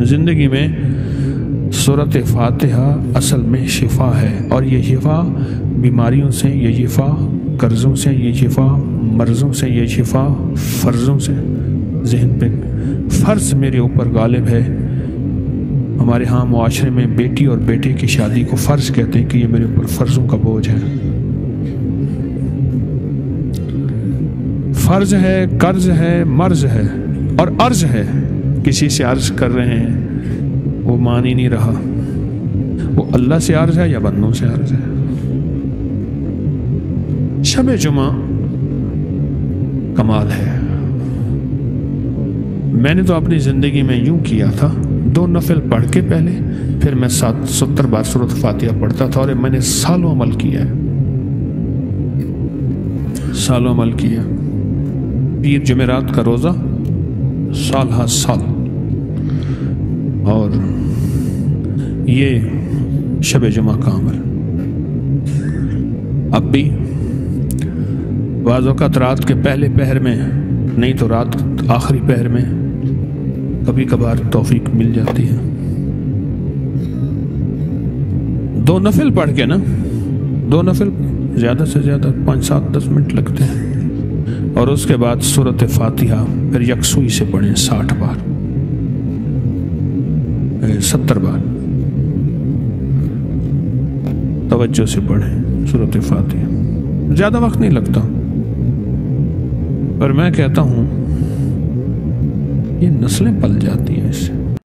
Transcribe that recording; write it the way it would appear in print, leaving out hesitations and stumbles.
زندگی میں سورۃ فاتحہ اصل میں شفا ہے، اور یہ شفا بیماریوں سے، یہ شفا قرضوں سے، یہ شفا مرضوں سے، یہ شفا فرضوں سے۔ ذہن پہ فرض میرے اوپر غالب ہے۔ ہمارے ہاں معاشرے میں بیٹی اور بیٹے کی شادی کو فرض کہتے ہیں کہ یہ میرے اوپر فرضوں کا بوجھ ہے۔ فرض ہے، قرض ہے، مرض ہے اور عرض ہے۔ کسی سے عرض کر رہے ہیں، وہ مان ہی نہیں رہا۔ وہ اللہ سے عرض ہے یا بندوں سے عرض ہے؟ شب جمعہ کمال ہے۔ میں نے تو اپنی زندگی میں یوں کیا تھا، 2 نفل پڑھ کے پہلے، پھر میں 70 بار سورۃ فاتحہ پڑھتا تھا، اور میں نے سالوں عمل کیا ہے، سالوں عمل کیا۔ پیر جمعرات کا روزہ سال ہر سال، اور یہ شب جمعہ کا عمل۔ اب بھی بعض اوقات رات کے پہلے پہر میں، نہیں تو رات آخری پہر میں کبھی کبھار توفیق مل جاتی ہے۔ 2 نفل پڑھ کے نا، 2 نفل زیادہ سے زیادہ 5, 7, 10 منٹ لگتے ہیں، اور اس کے بعد سورۃ فاتحہ پھر یکسوئی سے پڑھیں 60 بار 70 بار توجہ سے پڑھیں سورۃ فاتحہ۔ زیادہ وقت نہیں لگتا، پر میں کہتا ہوں یہ نسلیں پل جاتی ہیں اس سے۔